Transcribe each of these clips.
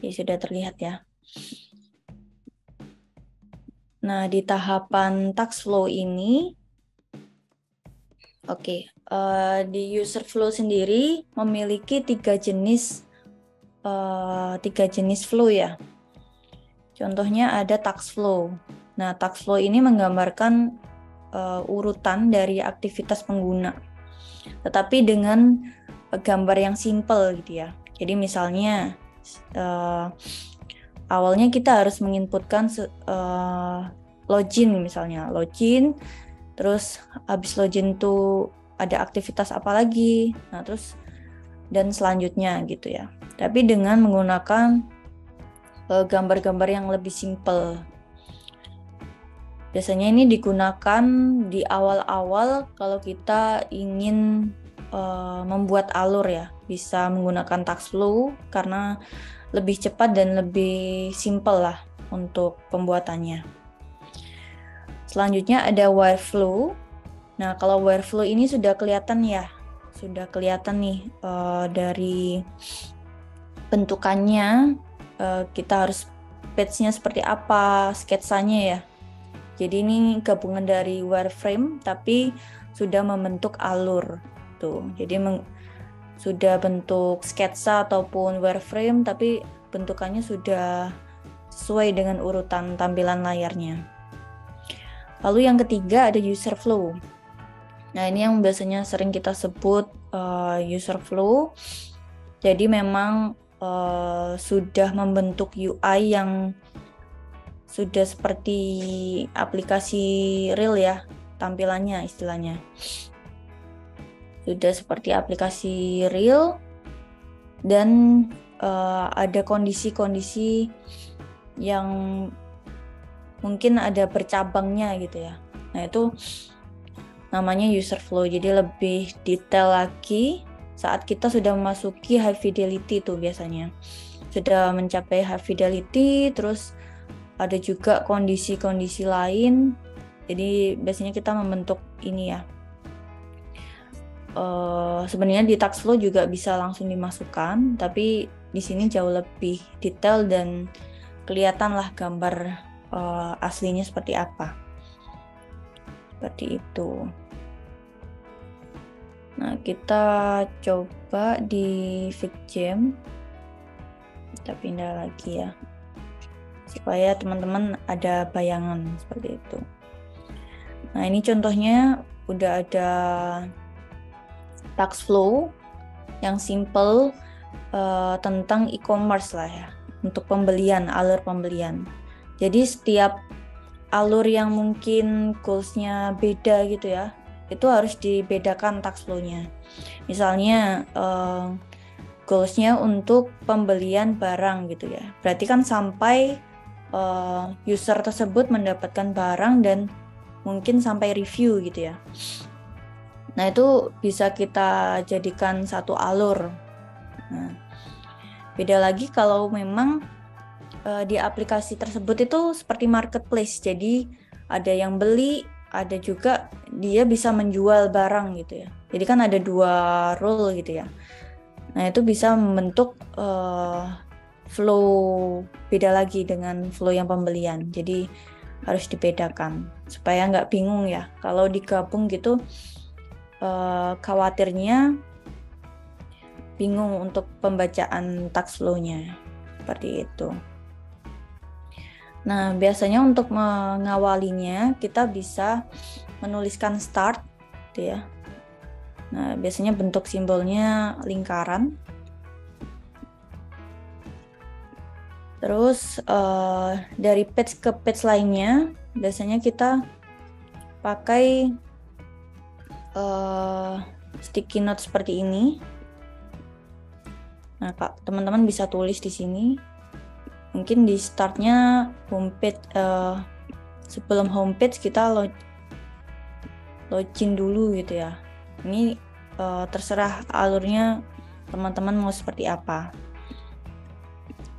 Ya, sudah terlihat ya. Nah, di tahapan task flow ini, di user flow sendiri memiliki tiga jenis flow ya. Contohnya ada task flow. Nah, task flow ini menggambarkan urutan dari aktivitas pengguna, tetapi dengan gambar yang simple gitu ya. Jadi misalnya awalnya kita harus menginputkan login misalnya, login, terus habis login tuh ada aktivitas apa lagi, nah terus dan selanjutnya gitu ya. Tapi dengan menggunakan gambar-gambar yang lebih simple. Biasanya ini digunakan di awal-awal kalau kita ingin membuat alur ya, bisa menggunakan task flow karena lebih cepat dan lebih simple lah untuk pembuatannya. Selanjutnya ada wire flow. Nah, kalau wire flow ini sudah kelihatan ya, nih dari bentukannya, kita harus page-nya seperti apa, sketsanya ya. Jadi ini gabungan dari wireframe tapi sudah membentuk alur tuh. Jadi sudah bentuk sketsa ataupun wireframe tapi bentukannya sudah sesuai dengan urutan tampilan layarnya. Lalu yang ketiga ada user flow. Nah, ini yang biasanya sering kita sebut user flow. Jadi memang sudah membentuk UI yang sudah seperti aplikasi real ya, tampilannya istilahnya. Sudah seperti aplikasi real dan ada kondisi-kondisi yang mungkin ada bercabangnya gitu ya. Nah, itu namanya user flow. Jadi lebih detail lagi saat kita sudah memasuki high fidelity tuh biasanya. Sudah mencapai high fidelity, terus ada juga kondisi-kondisi lain. Jadi biasanya kita membentuk ini ya. Sebenarnya di task flow juga bisa langsung dimasukkan, tapi di sini jauh lebih detail dan kelihatan lah gambar aslinya seperti apa. Seperti itu. Nah, kita coba di FigJam. Kita pindah lagi ya, supaya teman-teman ada bayangan seperti itu. Nah, ini contohnya udah ada task flow yang simple tentang e-commerce lah ya, untuk pembelian, alur pembelian. Jadi setiap alur yang mungkin goals-nya beda gitu ya, itu harus dibedakan task flow-nya. Misalnya goals-nya untuk pembelian barang gitu ya. Berarti kan sampai user tersebut mendapatkan barang dan mungkin sampai review gitu ya. Nah, itu bisa kita jadikan satu alur. Nah, beda lagi kalau memang di aplikasi tersebut itu seperti marketplace. Jadi ada yang beli, ada juga dia bisa menjual barang gitu ya. Jadi kan ada dua role gitu ya. Nah, itu bisa membentuk flow beda lagi dengan flow yang pembelian. Jadi harus dibedakan supaya nggak bingung ya. Kalau digabung gitu khawatirnya bingung untuk pembacaan task flow-nya. Seperti itu. Nah, biasanya untuk mengawalinya kita bisa menuliskan start gitu ya. Nah, biasanya bentuk simbolnya lingkaran. Terus dari page ke page lainnya biasanya kita pakai sticky note seperti ini. Nah, teman-teman bisa tulis di sini. Mungkin di startnya homepage, sebelum homepage kita login dulu gitu ya. Ini terserah alurnya teman-teman mau seperti apa.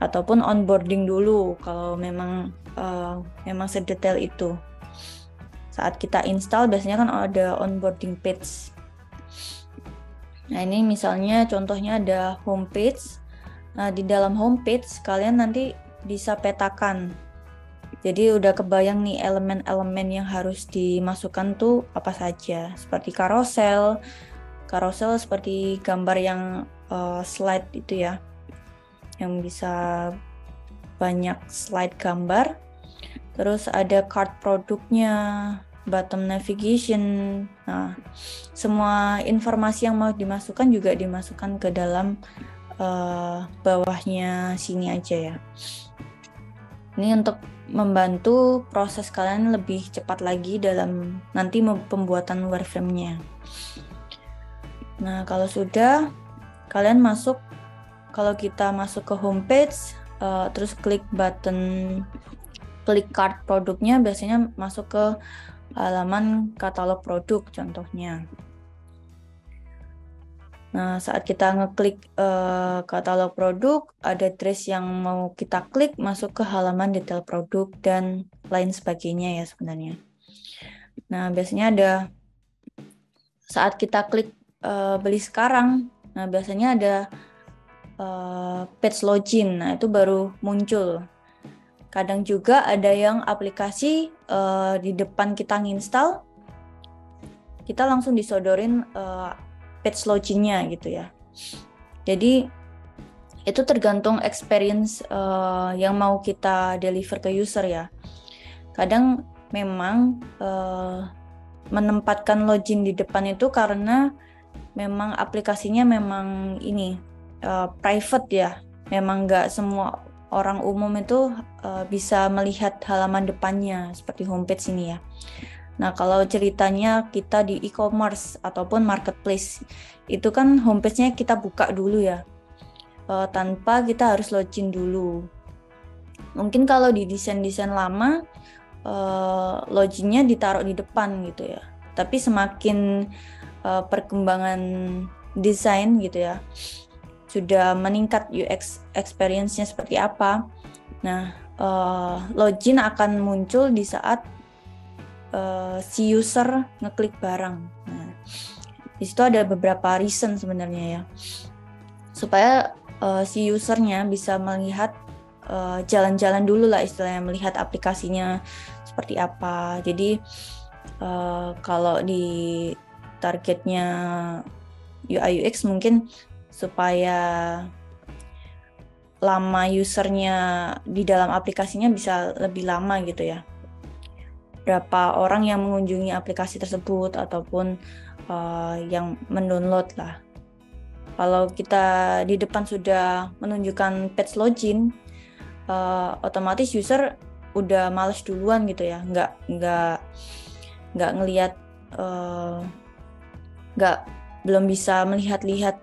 Ataupun onboarding dulu kalau memang sedetail itu. Saat kita install biasanya kan ada onboarding page. Nah, ini misalnya contohnya ada homepage. Nah, di dalam homepage kalian nanti bisa petakan. Jadi udah kebayang nih elemen-elemen yang harus dimasukkan tuh apa saja. Seperti carousel seperti gambar yang slide itu ya. Yang bisa banyak slide gambar. Terus ada card produknya, bottom navigation. Nah, semua informasi yang mau dimasukkan juga dimasukkan ke dalam bawahnya sini aja ya. Ini untuk membantu proses kalian lebih cepat lagi dalam nanti pembuatan wireframe-nya. Nah, kalau sudah kalian masuk, kalau kita masuk ke homepage, terus klik card produknya, biasanya masuk ke halaman katalog produk contohnya. Nah, saat kita ngeklik katalog produk, ada trace yang mau kita klik masuk ke halaman detail produk dan lain sebagainya ya sebenarnya. Nah, biasanya ada saat kita klik beli sekarang, nah biasanya ada page login, nah itu baru muncul. Kadang juga ada yang aplikasi di depan kita nginstal, kita langsung disodorin page login-nya gitu ya. Jadi itu tergantung experience yang mau kita deliver ke user ya. Kadang memang menempatkan login di depan itu karena memang aplikasinya memang ini private ya. Memang nggak semua orang umum itu bisa melihat halaman depannya seperti homepage ini ya. Nah, kalau ceritanya kita di e-commerce ataupun marketplace, itu kan homepage-nya kita buka dulu ya, tanpa kita harus login dulu. Mungkin kalau di desain-desain lama, loginnya ditaruh di depan gitu ya. Tapi semakin perkembangan desain gitu ya, sudah meningkat UX experience-nya seperti apa. Nah, login akan muncul di saat si user ngeklik barang. Nah, di situ ada beberapa reason sebenarnya ya, supaya si usernya bisa melihat jalan-jalan dulu lah istilahnya, melihat aplikasinya seperti apa. Jadi kalau di targetnya UI UX mungkin supaya lama usernya di dalam aplikasinya bisa lebih lama gitu ya. Berapa orang yang mengunjungi aplikasi tersebut ataupun yang mendownload lah. Kalau kita di depan sudah menunjukkan page login, otomatis user udah males duluan gitu ya, nggak ngelihat, belum bisa melihat-lihat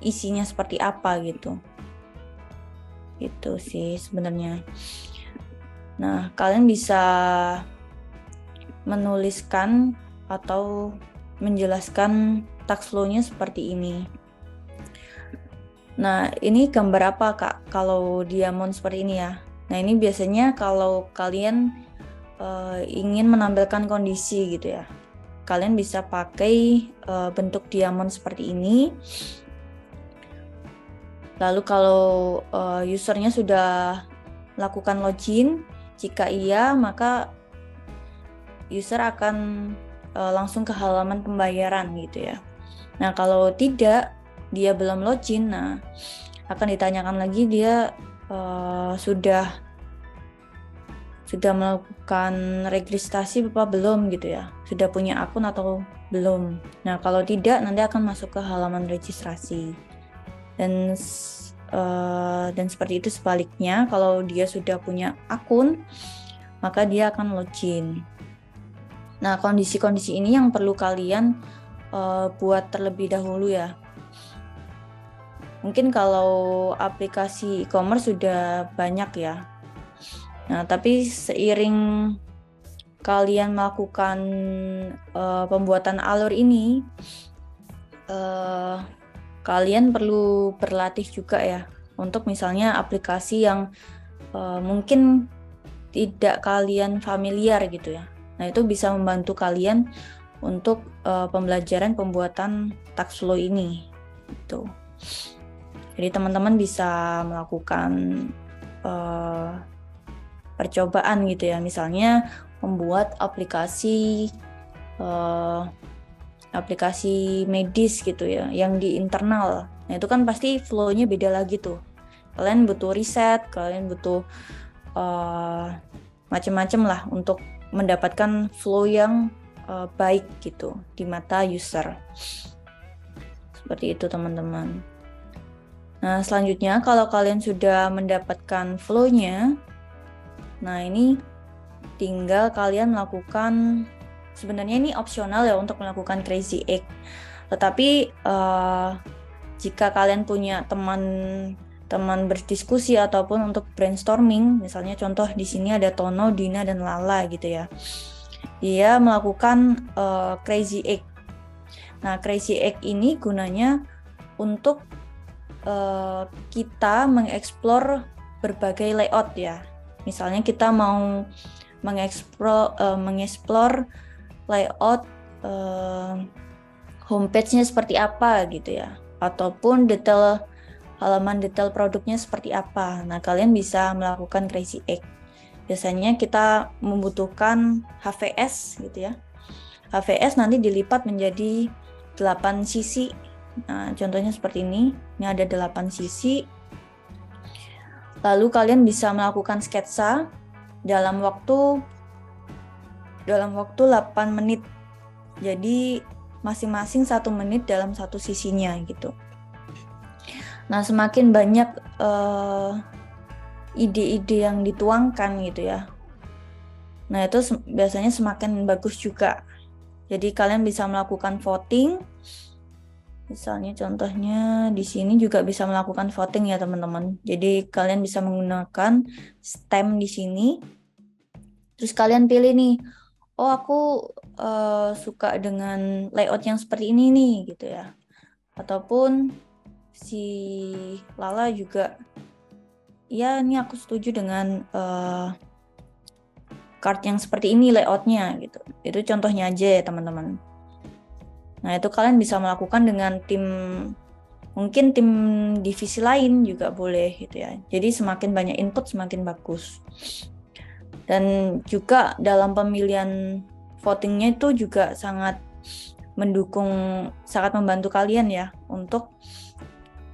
isinya seperti apa gitu. Itu sih sebenarnya. Nah, kalian bisa menuliskan atau menjelaskan task flow-nya seperti ini. Nah, ini gambar apa Kak kalau diamond seperti ini ya? Nah, ini biasanya kalau kalian ingin menampilkan kondisi gitu ya, kalian bisa pakai bentuk diamond seperti ini. Lalu kalau usernya sudah lakukan login, jika iya maka user akan langsung ke halaman pembayaran gitu ya. Nah, kalau tidak, dia belum login, nah akan ditanyakan lagi dia sudah melakukan registrasi apa belum gitu ya, sudah punya akun atau belum. Nah, kalau tidak nanti akan masuk ke halaman registrasi. Dan seperti itu sebaliknya, kalau dia sudah punya akun maka dia akan login. Nah, kondisi-kondisi ini yang perlu kalian buat terlebih dahulu ya. Mungkin kalau aplikasi e-commerce sudah banyak ya. Nah, tapi seiring kalian melakukan pembuatan alur ini, kalian perlu berlatih juga ya, untuk misalnya aplikasi yang mungkin tidak kalian familiar gitu ya. Nah, itu bisa membantu kalian untuk pembelajaran pembuatan task flow ini. Gitu. Jadi teman-teman bisa melakukan percobaan gitu ya, misalnya membuat aplikasi medis gitu ya, yang di internal. Nah itu kan pasti flow-nya beda lagi tuh. Kalian butuh riset, kalian butuh macam-macam lah untuk mendapatkan flow yang baik gitu di mata user. Seperti itu teman-teman. Nah selanjutnya kalau kalian sudah mendapatkan flow-nya, nah ini tinggal kalian melakukan, sebenarnya ini opsional ya untuk melakukan crazy egg. Tetapi jika kalian punya teman berdiskusi ataupun untuk brainstorming, misalnya contoh di sini ada Tono, Dina, dan Lala gitu ya. Dia melakukan crazy egg. Nah, crazy egg ini gunanya untuk kita mengeksplor berbagai layout ya. Misalnya kita mau mengeksplor layout homepage-nya seperti apa gitu ya, ataupun halaman detail produknya seperti apa. Nah, kalian bisa melakukan crazy egg. Biasanya kita membutuhkan HVS gitu ya. HVS nanti dilipat menjadi 8 sisi. Nah, contohnya seperti ini. Ini ada 8 sisi. Lalu kalian bisa melakukan sketsa dalam waktu 8 menit. Jadi masing-masing 1 menit dalam satu sisinya gitu. Nah, semakin banyak ide-ide yang dituangkan gitu ya. Nah, itu biasanya semakin bagus juga. Jadi kalian bisa melakukan voting. Misalnya contohnya di sini juga bisa melakukan voting ya teman-teman. Jadi kalian bisa menggunakan stem di sini. Terus kalian pilih nih, oh aku suka dengan layout yang seperti ini nih gitu ya. Ataupun si Lala juga, ya ini aku setuju dengan card yang seperti ini layoutnya gitu. Itu contohnya aja ya teman-teman. Nah itu kalian bisa melakukan dengan mungkin tim divisi lain juga boleh gitu ya. Jadi semakin banyak input semakin bagus. Dan juga dalam pemilihan votingnya itu juga sangat mendukung, sangat membantu kalian ya untuk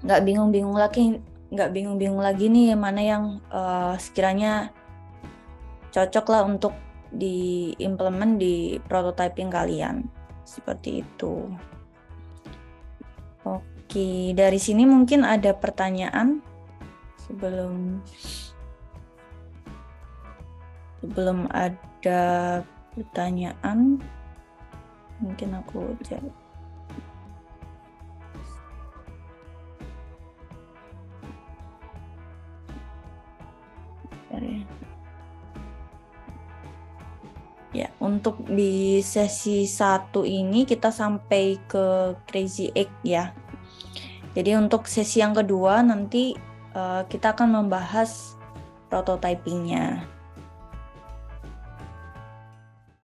nggak bingung-bingung lagi nih mana yang sekiranya cocok lah untuk diimplement di prototyping kalian. Seperti itu. Oke, dari sini mungkin ada pertanyaan sebelum ada pertanyaan, mungkin aku jawab. Ya, untuk di sesi 1 ini kita sampai ke crazy egg ya. Jadi untuk sesi yang kedua nanti kita akan membahas prototypingnya.